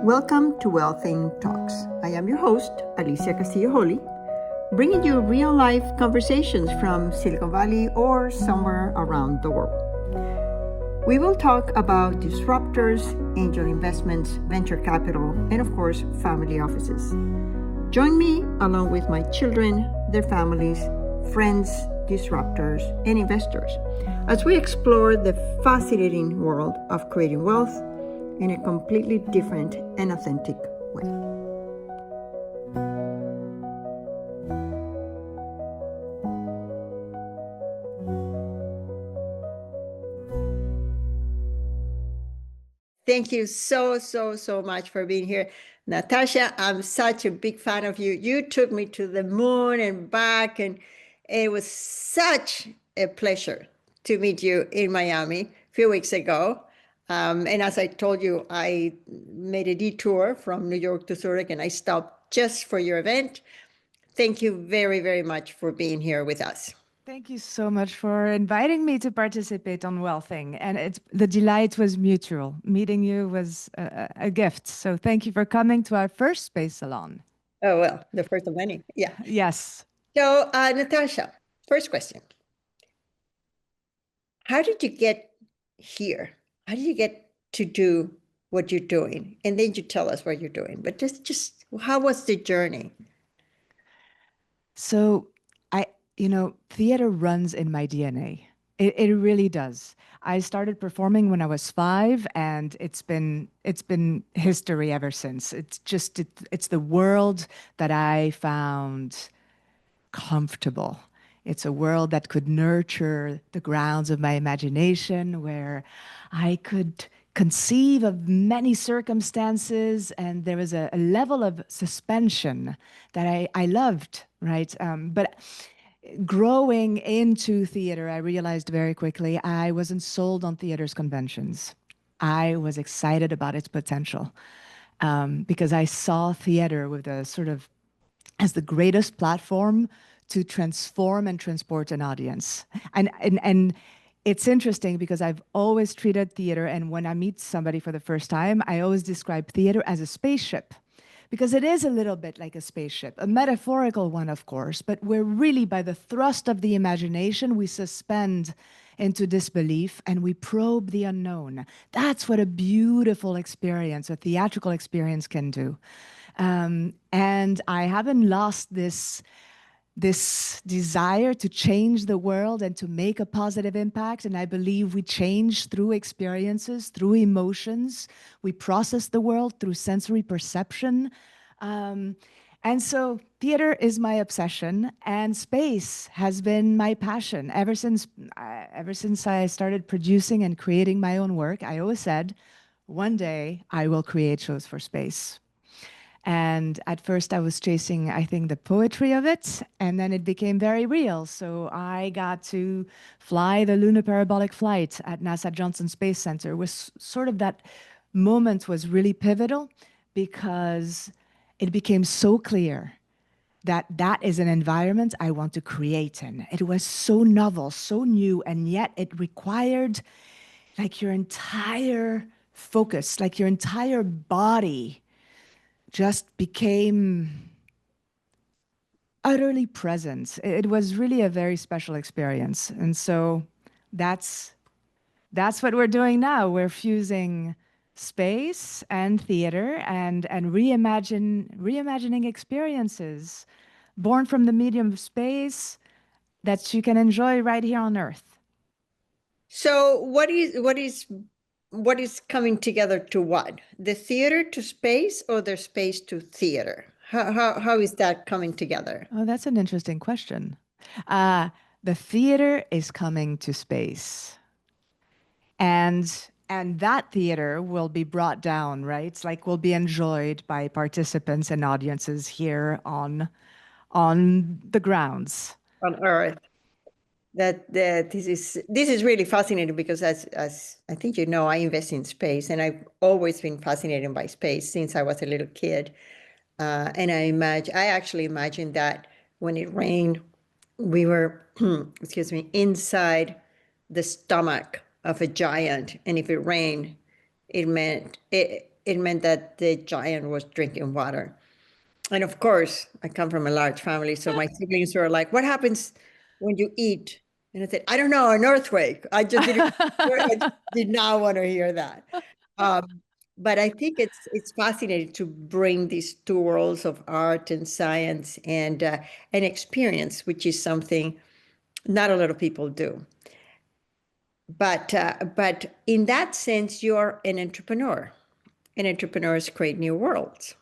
Welcome to Wealthing Talks. I am your host, Alicia Castillo Holley, bringing you real-life conversations from Silicon Valley or somewhere around the world. We will talk about disruptors, angel investments, venture capital, and of course, family offices. Join me along with my children, their families, friends, disruptors, and investors as we explore the fascinating world of creating wealth in a completely different and authentic way. Thank you so much for being here. Natasha, I'm such a big fan of you. You took me to the moon and back, and it was such a pleasure to meet you in Miami a few weeks ago. And as I told you, I made a detour from New York to Zurich, and I stopped just for your event. Thank you very much for being here with us. Thank you so much for inviting me to participate on Wealthing. And the delight was mutual. Meeting you was a gift. So thank you for coming to our first space salon. Oh, well, the first of many. Yeah. Yes. So, Natasha, first question. How did you get here? How did you get to do what you're doing? And then you tell us what you're doing. But just how was the journey? So theater runs in my DNA. It really does. I started performing when I was 5, and it's been history ever since. It's the world that I found comfortable. It's a world that could nurture the grounds of my imagination, where I could conceive of many circumstances, and there was a level of suspension that I loved, right? But growing into theater, I realized very quickly I wasn't sold on theater's conventions. I was excited about its potential because I saw theater with a sort of as the greatest platform to transform and transport an audience. And it's interesting because I've always treated theater, and when I meet somebody for the first time, I always describe theater as a spaceship. Because it is a little bit like a spaceship, a metaphorical one, of course, but we're really, by the thrust of the imagination, we suspend into disbelief and we probe the unknown. That's what a beautiful experience, a theatrical experience can do. And I haven't lost this desire to change the world and to make a positive impact. And I believe we change through experiences, through emotions. We process the world through sensory perception. And so theater is my obsession, and space has been my passion. Ever since I started producing and creating my own work, I always said, one day I will create shows for space. And at first I was chasing, I think, the poetry of it, and then it became very real. So I got to fly the lunar parabolic flight at NASA Johnson Space Center. It was sort of that moment was really pivotal because it became so clear that that is an environment I want to create in. It was so novel, so new, and yet it required like your entire focus, like your entire body just became utterly present. It was really a very special experience. And so that's what we're doing now. We're fusing space and theater and reimagining experiences born from the medium of space that you can enjoy right here on Earth. So what is coming together to what? The theater to space or the space to theater? How is that coming together? Oh, that's an interesting question. The theater is coming to space. And that theater will be brought down, right? It's like will be enjoyed by participants and audiences here on the grounds. On Earth. That this is really fascinating because as I think you know, I invest in space, and I've always been fascinated by space since I was a little kid. And I actually imagined that when it rained, we were, inside the stomach of a giant, and if it rained, it meant that the giant was drinking water. And of course, I come from a large family, so my siblings were like, "What happens when you eat?" And I said, "I don't know, an earthquake." I just didn't, I did not want to hear that. Um, but I think it's fascinating to bring these two worlds of art and science and experience, which is something not a lot of people do. But in that sense, you're an entrepreneur, and entrepreneurs create new worlds.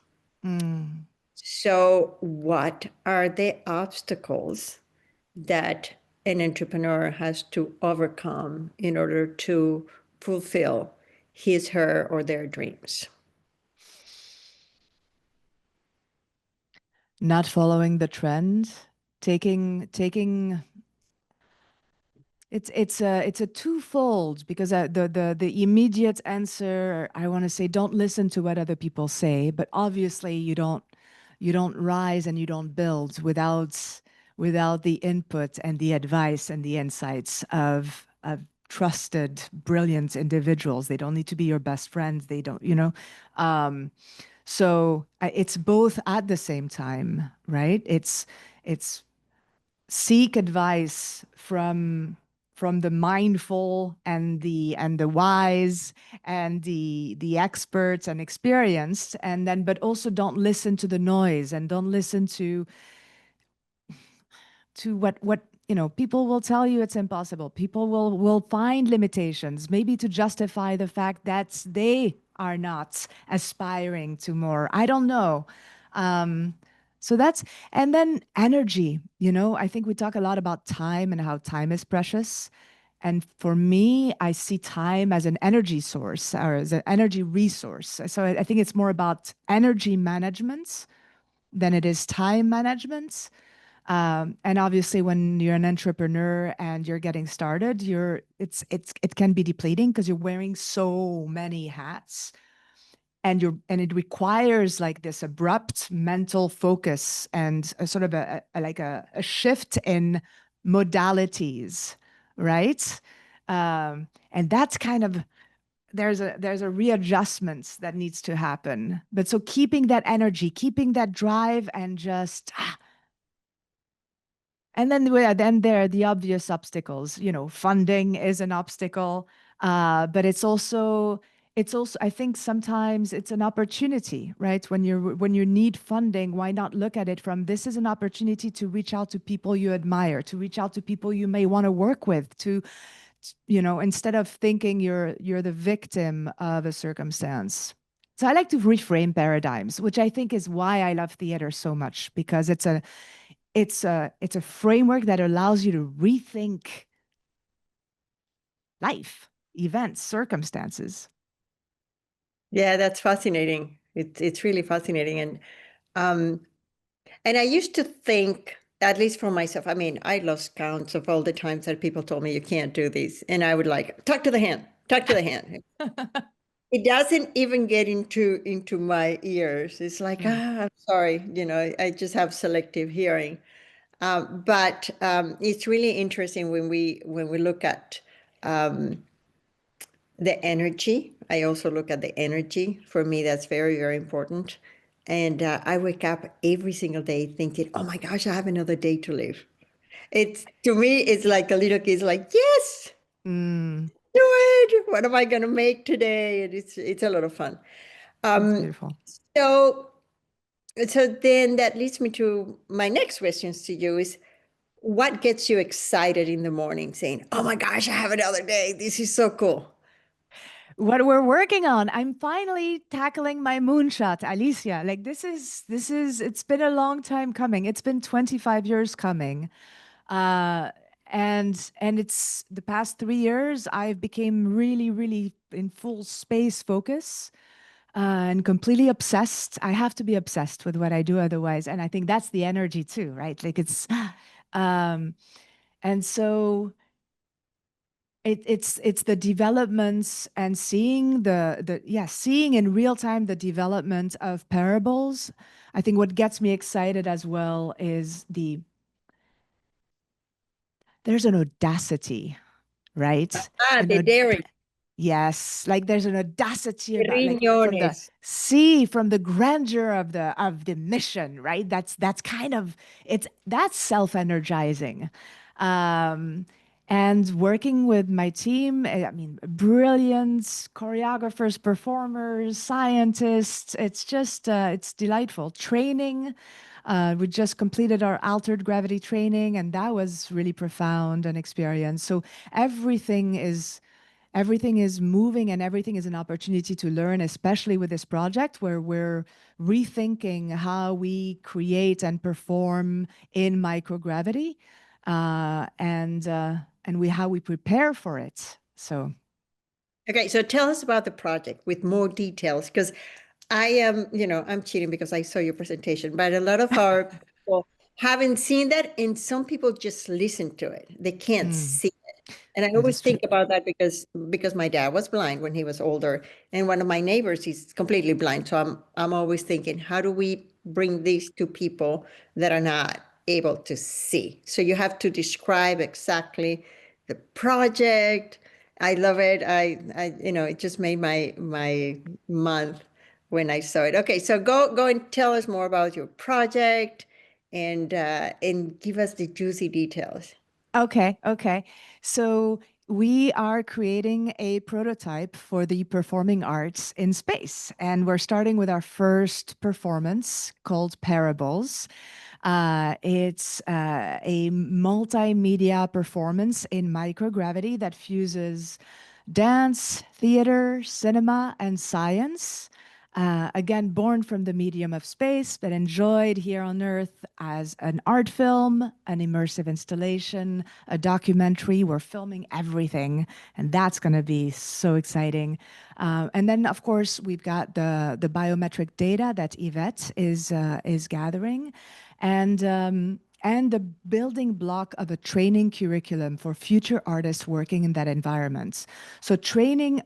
Mm. So, what are the obstacles that an entrepreneur has to overcome in order to fulfill his, her, or their dreams? Not following the trend, taking it's a twofold because the immediate answer I want to say don't listen to what other people say, but obviously you don't rise and you don't build without the input and the advice and the insights of trusted, brilliant individuals. They don't need to be your best friends. They don't, so it's both at the same time, right? It's seek advice from the mindful and the wise and the experts and experienced, and then but also don't listen to the noise and don't listen to what people will tell you it's impossible. People will find limitations, maybe to justify the fact that they are not aspiring to more. I don't know. um so that's, and then energy. I think we talk a lot about time and how time is precious, and for me I see time as an energy source or as an energy resource. So I think it's more about energy management than it is time management. And obviously, when you're an entrepreneur and you're getting started, it can be depleting because you're wearing so many hats, and it requires like this abrupt mental focus and a sort of a shift in modalities, right? And that's kind of there's a readjustment that needs to happen. But so keeping that energy, keeping that drive, and just and then there are the obvious obstacles. Funding is an obstacle, but it's also I think sometimes it's an opportunity, right? When you need funding, why not look at it from this is an opportunity to reach out to people you admire, to reach out to people you may want to work with, instead of thinking you're the victim of a circumstance. So I like to reframe paradigms, which I think is why I love theater so much, because it's a framework that allows you to rethink life, events, circumstances. Yeah, that's fascinating. It's really fascinating. Um, and I used to think, at least for myself, I mean, I lost counts of all the times that people told me you can't do this. And I would like, talk to the hand, talk to the hand. It doesn't even get into my ears. It's like, Mm. I'm sorry, I just have selective hearing. But it's really interesting when we look at the energy. I also look at the energy. For me, that's very, very important. And I wake up every single day thinking, "Oh my gosh, I have another day to live." It's to me, it's like a little kid's like, "Yes, Mm, do it. What am I gonna make today?" And it's a lot of fun. that's Um, beautiful. so so then that leads me to my next questions to you is what gets you excited in the morning saying, "Oh my gosh, I have another day. This is so cool." What we're working on, I'm finally tackling my moonshot, Alicia. Like it's been a long time coming. It's been 25 years coming. Uh, and it's the past 3 years, I've became really, really in full space focus. And completely obsessed. I have to be obsessed with what I do otherwise. And I think that's the energy too, right? Like um, and so it's the developments and seeing in real time the development of parables. I think what gets me excited as well is there's an audacity, right? Ah, An the aud- dairy. Yes, like there's an audacity about like from the Riñones. sea, from the grandeur of the mission, right? That's kind of that's self-energizing. Um, and working with my team, I mean, brilliant choreographers, performers, scientists. It's just it's delightful. Training. We just completed our altered gravity training, and that was really profound an experience. So everything is everything is moving and everything is an opportunity to learn, especially with this project where we're rethinking how we create and perform in microgravity and we how we prepare for it. So Okay, so tell us about the project with more details, because I am, I'm cheating because I saw your presentation, but a lot of our people haven't seen that, and some people just listen to it. They can't see it. And I that always is true. think about that because my dad was blind when he was older, and one of my neighbors, he's completely blind. So I'm always thinking, how do we bring these to people that are not able to see? So you have to describe exactly the project. I love it. It just made my month when I saw it. Okay, so go and tell us more about your project and give us the juicy details. Okay, okay. So we are creating a prototype for the performing arts in space, and we're starting with our first performance called Paraboles. It's a multimedia performance in microgravity that fuses dance, theater, cinema, and science. Again, born from the medium of space, but enjoyed here on Earth as an art film, an immersive installation, a documentary. We're filming everything, and that's going to be so exciting. And then, of course, we've got the biometric data that Yvette is gathering, and the building block of a training curriculum for future artists working in that environment. So treating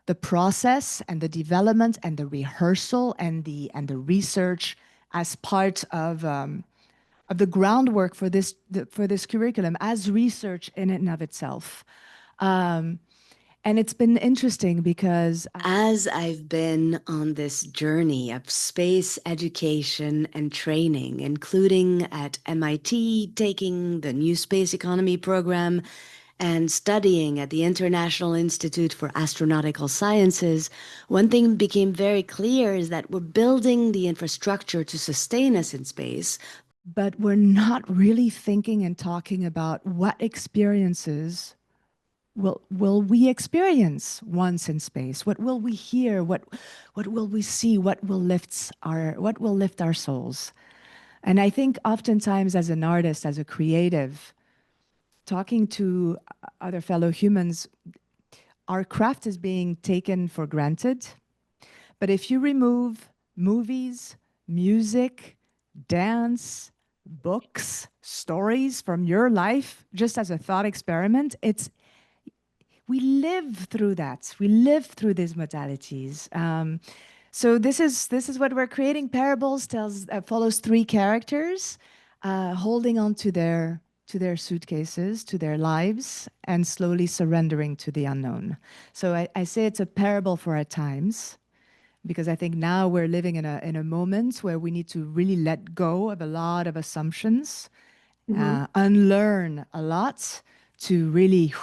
the process and the development and the rehearsal and the research as part of the groundwork for for this curriculum as research in and of itself. Um, and it's been interesting because As I've been on this journey of space education and training, including at MIT, taking the new space economy program, and studying at the International Institute for Astronautical Sciences, one thing became very clear is that we're building the infrastructure to sustain us in space. but we're not really thinking and talking about what experiences will we experience once in space? What will we hear? What will we see? What will lift our souls? And I think oftentimes as an artist, as a creative, talking to other fellow humans, our craft is being taken for granted. But if you remove movies, music, dance, books, stories from your life, just as a thought experiment, we live through that. We live through these modalities. So this is what we're creating. Parables follows three characters holding on to their suitcases, to their lives, and slowly surrendering to the unknown. So I say it's a parable for our times, because I think now we're living in a moment where we need to really let go of a lot of assumptions, unlearn a lot to really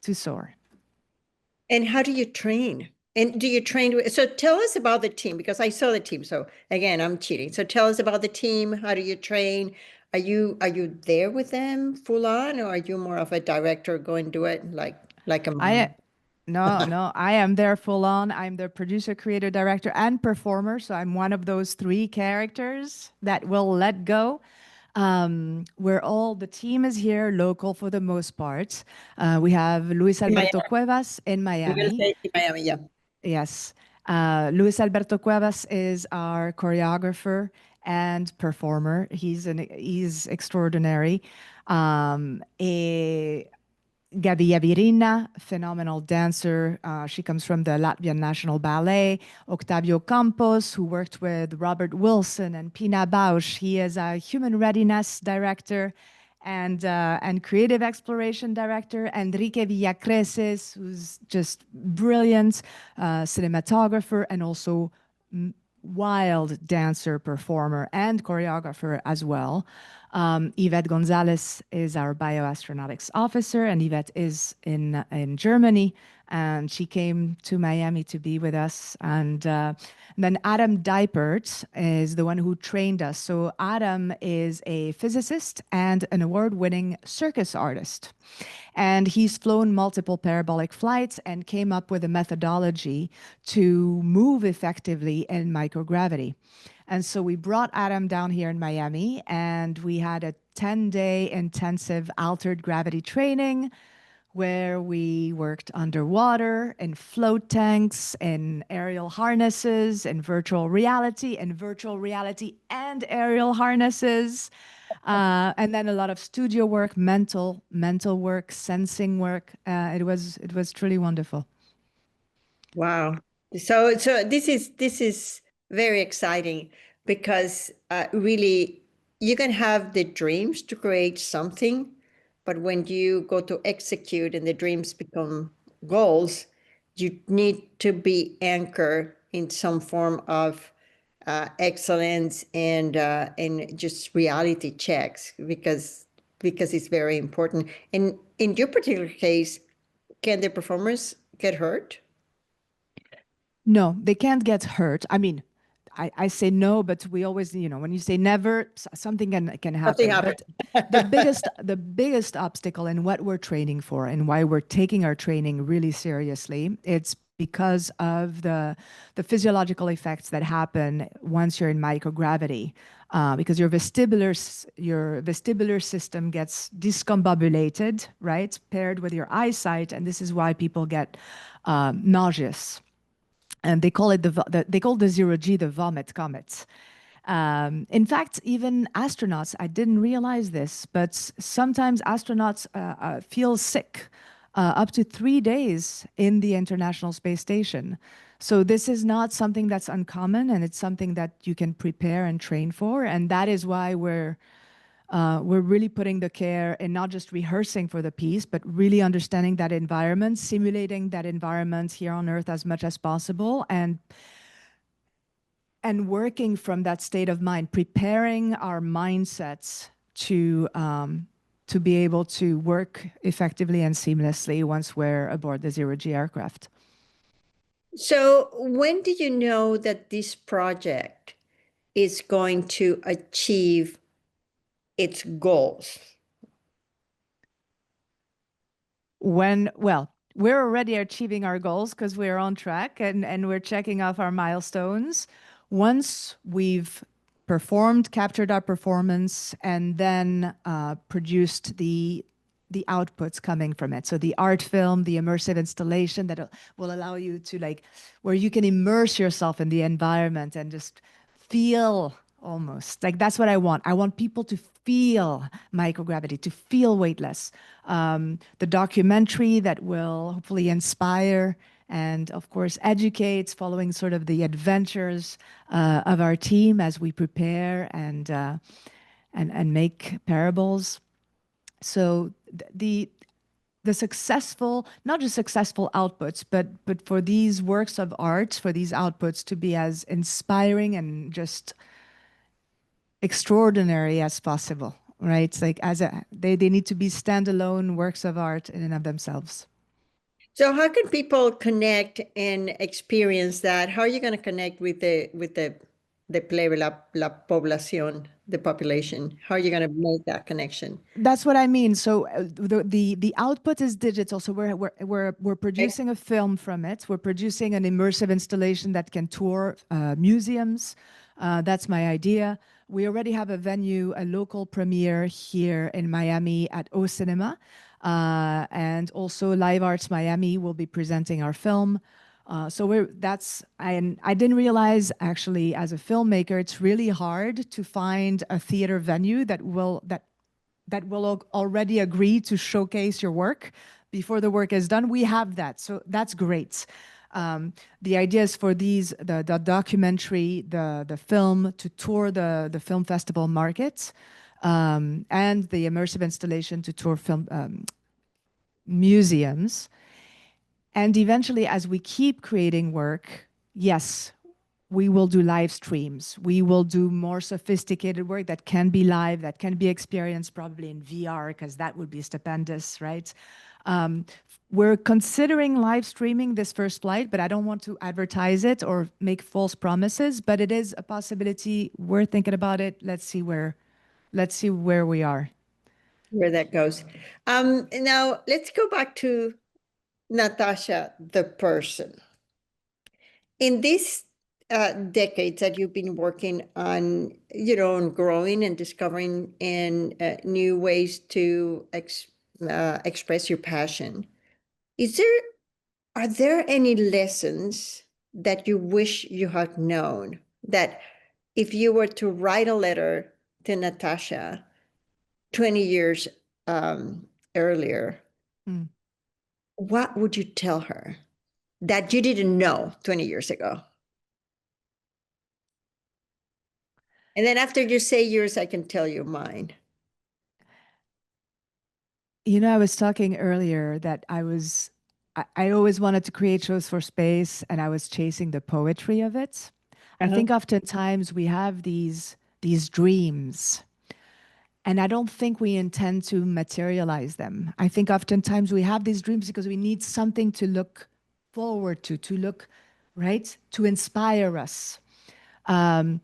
to soar. And how do you train? And do you train? So tell us about the team, because I saw the team. So again, I'm cheating. So tell us about the team. How do you train? Are you there with them full on, or are you more of a director going do it like a I no, I am there full on. I'm the producer, creator, director, and performer. So I'm one of those three characters that will let go. We're all the team is here, local for the most part. We have Luis in Alberto Miami? Cuevas in I'm gonna Miami. say in Miami, yeah. Yes. Luis Alberto Cuevas is our choreographer and performer. He's extraordinary. Gabi Yavirina, phenomenal dancer. She comes from the Latvian National Ballet. Octavio Campos, who worked with Robert Wilson and Pina Bausch. He is a human readiness director. and creative exploration director, Enrique Villacreses, who's just brilliant cinematographer and also wild dancer, performer, and choreographer as well. Yvette Gonzalez is our bioastronautics officer, and Yvette is in Germany, and she came to Miami to be with us. And then Adam Dijpert is the one who trained us. So Adam is a physicist and an award-winning circus artist. And he's flown multiple parabolic flights and came up with a methodology to move effectively in microgravity. And so we brought Adam down here in Miami, and we had a 10-day intensive altered gravity training where we worked underwater, in float tanks, in aerial harnesses, in virtual reality, and aerial harnesses. And then a lot of studio work, mental work, sensing work. It was truly wonderful. Wow. So this is very exciting because really you can have the dreams to create something, but when you go to execute and the dreams become goals, you need to be anchored in some form of excellence and just reality checks because it's very important. And in your particular case, can the performers get hurt? No, they can't get hurt. I mean, I say no, but we always, when you say never, something can Something happen. happened. But the biggest obstacle in what we're training for and why we're taking our training really seriously, it's because of the physiological effects that happen once you're in microgravity. Because your vestibular system gets discombobulated, right, paired with your eyesight, and this is why people get nauseous. And they call it they call the zero G the vomit comet. In fact, even astronauts, I didn't realize this, but sometimes astronauts feel sick up to 3 days in the International Space Station. So this is not something that's uncommon, and it's something that you can prepare and train for. And that is why we're really putting the care in not just rehearsing for the piece, but really understanding that environment, simulating that environment here on Earth as much as possible, and working from that state of mind, preparing our mindsets to be able to work effectively and seamlessly once we're aboard the zero-G aircraft. So when did you know that this project is going to achieve its goals? Well, we're already achieving our goals because we're on track and we're checking off our milestones. Once we've performed, captured our performance, and then produced the outputs coming from it. So the art film, the immersive installation that will allow you to where you can immerse yourself in the environment and just feel almost that's what I want. I want people to feel microgravity, to feel weightless. The documentary that will hopefully inspire and of course educate, following sort of the adventures of our team as we prepare and make Paraboles. So the successful, not just successful outputs, but for these works of art, for these outputs to be as inspiring and just extraordinary as possible, right? It's they need to be standalone works of art in and of themselves. So how can people connect and experience that? How are you going to connect with the plebe, la población, the population? How are you going to make that connection? That's what I mean. So the output is digital. So we're producing a film from it. We're producing an immersive installation that can tour museums. That's my idea. We already have a venue, a local premiere here in Miami at O Cinema. And also Live Arts Miami will be presenting our film. I didn't realize actually as a filmmaker, it's really hard to find a theater venue that will already agree to showcase your work before the work is done. We have that, so that's great. The idea is for the documentary, the film to tour the film festival market. and the immersive installation to tour film museums. And eventually, as we keep creating work, yes, we will do live streams. We will do more sophisticated work that can be live, that can be experienced probably in VR, because that would be stupendous, right? Um, we're considering live streaming this first flight, but I don't want to advertise it or make false promises, but it is a possibility. We're thinking about it. Let's see where we are. Where that goes. Now let's go back to Natasha, the person. In these decades that you've been working on, on growing and discovering and new ways to express your passion, is there are there any lessons that you wish you had known that if you were to write a letter to Natasha 20 years earlier, Mm. what would you tell her that you didn't know 20 years ago? And then after you say yours, I can tell you mine. You know, I was talking earlier that I always wanted to create shows for space, and I was chasing the poetry of it. I Uh-huh. think oftentimes we have these dreams, and I don't think we intend to materialize them. I think oftentimes we have these dreams because we need something to look forward to look, right, to inspire us. Um,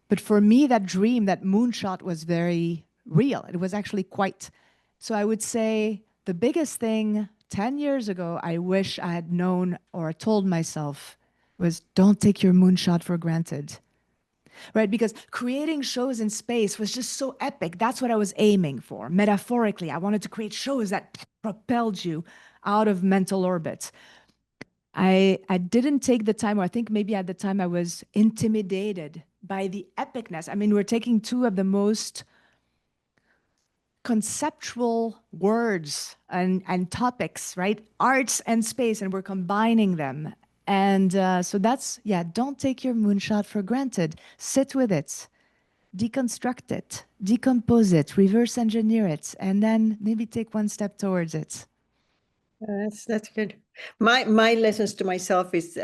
but for me, that dream, that moonshot was very real. It was actually quite. So I would say the biggest thing 10 years ago, I wish I had known or told myself was don't take your moonshot for granted. Right? Because creating shows in space was just so epic. That's what I was aiming for. Metaphorically, I wanted to create shows that propelled you out of mental orbit. I didn't take the time, or I think maybe at the time I was intimidated by the epicness. I mean, we're taking two of the most conceptual words and topics, right? Arts and space, and we're combining them. And so that's, yeah, don't take your moonshot for granted. Sit with it, deconstruct it, decompose it, reverse engineer it, and then maybe take one step towards it. That's good. My lessons to myself is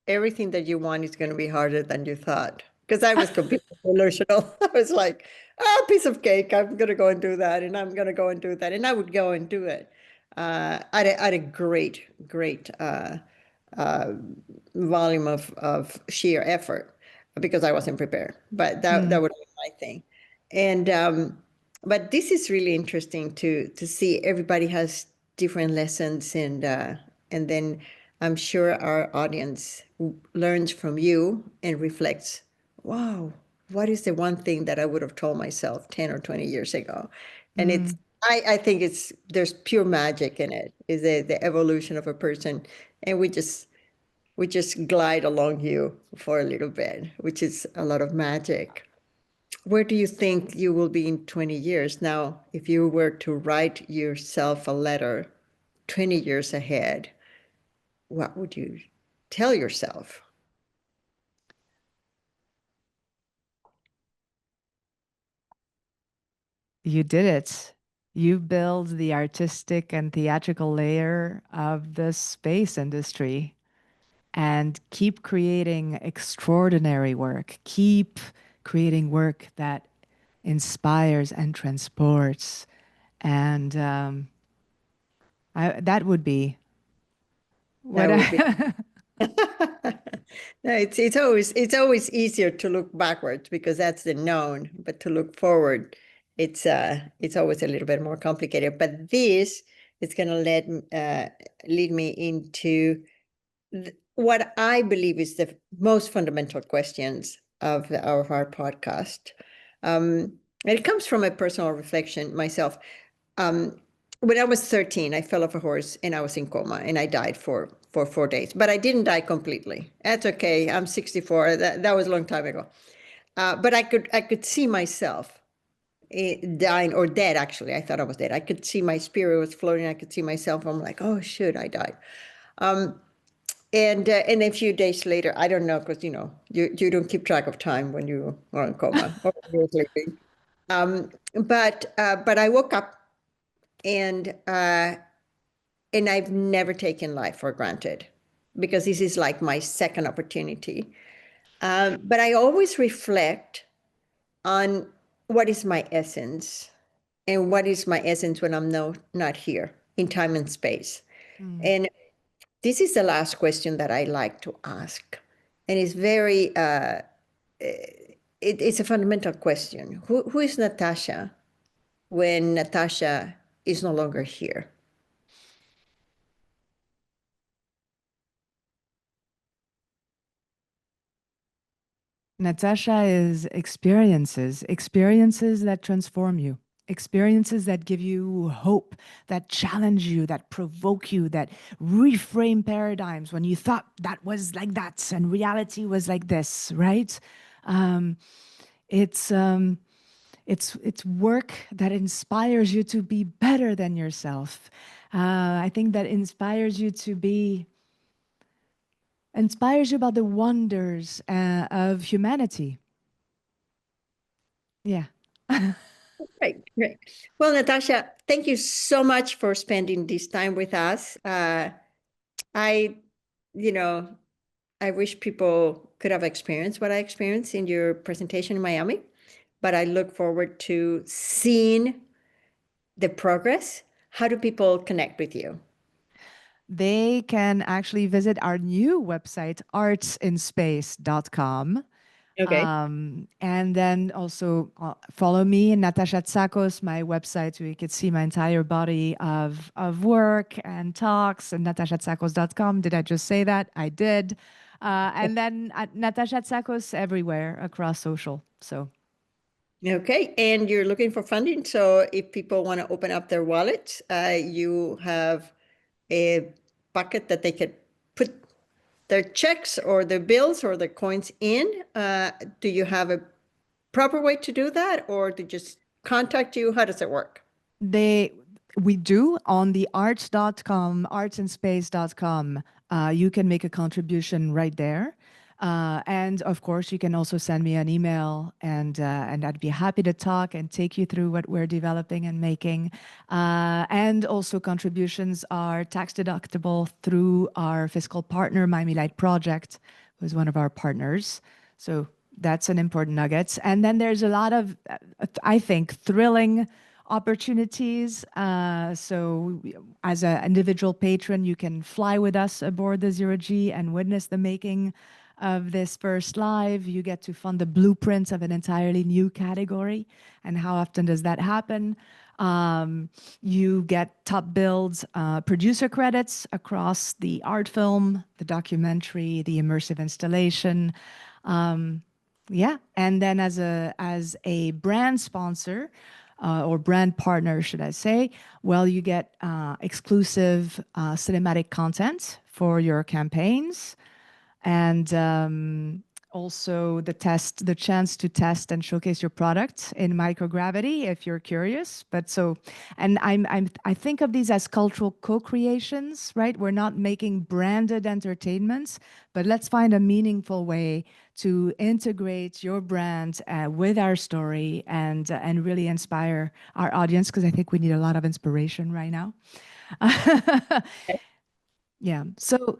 everything that you want is going to be harder than you thought. Because I was completely delusional. I was like, a piece of cake. I'm going to go and do that, and I'm going to go and do that, and I would go and do it at a great uh, volume of sheer effort because I wasn't prepared. But that would be my thing. And but this is really interesting to see everybody has different lessons and then I'm sure our audience learns from you and reflects, wow, what is the one thing that I would have told myself 10 or 20 years ago? And it's I think there's pure magic in it, is the evolution of a person. And we just glide along you for a little bit, which is a lot of magic. Where do you think you will be in 20 years? Now, if you were to write yourself a letter 20 years ahead, what would you tell yourself? You did it. You build the artistic and theatrical layer of the space industry and keep creating extraordinary work. Keep creating work that inspires and transports. And that would be what That would be I. no, it's always easier to look backwards because that's the known, but to look forward, it's always a little bit more complicated. But this is going to lead me into what I believe is the most fundamental questions of our podcast. And it comes from a personal reflection myself. Um, when I was 13, I fell off a horse and I was in coma and I died for 4 days. But I didn't die completely. That's okay. I'm 64. That was a long time ago. But I could see myself dying or dead. Actually, I thought I was dead. I could see my spirit was floating. I could see myself. I'm like, oh shoot, I died. And a few days later, I don't know, because you don't keep track of time when you are in coma or when you're sleeping. But I woke up and I've never taken life for granted because this is like my second opportunity. But I always reflect on what is my essence and what is my essence when I'm not here in time and space. And this is the last question that I like to ask. And it's very, it's a fundamental question. Who is Natasha when Natasha is no longer here? Natasha is experiences, experiences that transform you, experiences that give you hope, that challenge you, that provoke you, that reframe paradigms when you thought that was like that and reality was like this, right? Um, it's um, it's work that inspires you to be better than yourself. I think that inspires you about the wonders of humanity. Yeah. Great, great. Well, Natasha, thank you so much for spending this time with us. I, you know, I wish people could have experienced what I experienced in your presentation in Miami, but I look forward to seeing the progress. How do people connect with you? They can actually visit our new website, artsinspace.com. Okay. And then also follow me, Natasha Tsakos, my website, where you can see my entire body of work and talks, and natashatsakos.com. Did I just say that? I did. And then Natasha Tsakos everywhere across social. So Okay, and you're looking for funding. So if people want to open up their wallets, you have a bucket that they could put their checks or their bills or their coins in. Do you have a proper way to do that, or to just contact you? How does it work? they we do on the arts.com, artsinspace.com. You can make a contribution right there. And of course, you can also send me an email, and I'd be happy to talk and take you through what we're developing and making. And also, contributions are tax deductible through our fiscal partner, Miami Light Project, who's one of our partners. So that's an important nugget. And then there's a lot of, I think, thrilling opportunities. So, as an individual patron, you can fly with us aboard the Zero G and witness the making of this first live. You get to fund the blueprints of an entirely new category. And how often does that happen? You get top billed producer credits across the art film, the documentary, the immersive installation. Yeah, and then as a brand sponsor, or brand partner, should I say, well, you get exclusive cinematic content for your campaigns, and also the chance to test and showcase your product in microgravity if you're curious. But so, and I think of these as cultural co-creations, right? We're not making branded entertainments, but let's find a meaningful way to integrate your brand with our story, and really inspire our audience, because I think we need a lot of inspiration right now. Yeah. So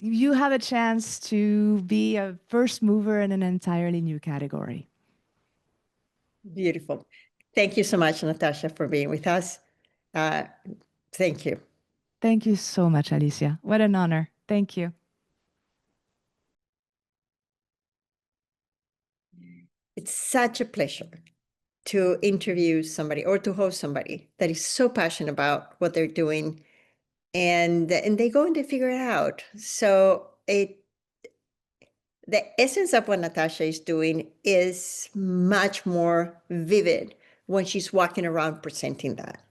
you have a chance to be a first mover in an entirely new category. Beautiful. Thank you so much, Natasha, for being with us. Uh, thank you. Thank you so much, Alicia. What an honor. Thank you. It's such a pleasure to interview somebody or to host somebody that is so passionate about what they're doing, and they go and they figure it out. So the essence of what Natasha is doing is much more vivid when she's walking around presenting that.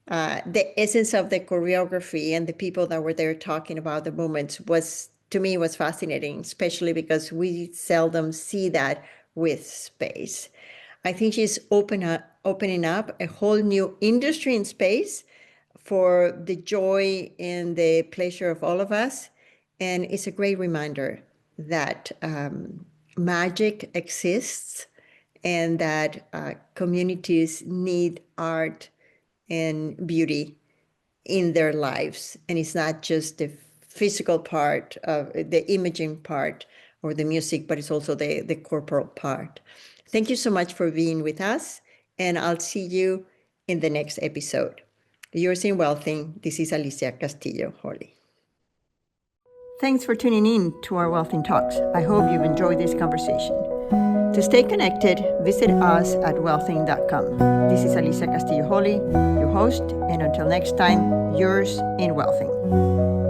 The essence of the choreography and the people that were there talking about the movements was, to me, was fascinating, especially because we seldom see that with space. I think she's opening up a whole new industry in space for the joy and the pleasure of all of us. And it's a great reminder that magic exists and that communities need art and beauty in their lives. And it's not just the physical part of the imaging part or the music, but it's also the corporal part. Thank you so much for being with us, and I'll see you in the next episode. Yours in Wealthing, this is Alicia Castillo Holley. Thanks for tuning in to our Wealthing Talks. I hope you've enjoyed this conversation. To stay connected, visit us at wealthing.com. This is Alicia Castillo Holley, your host, and until next time, yours in Wealthing.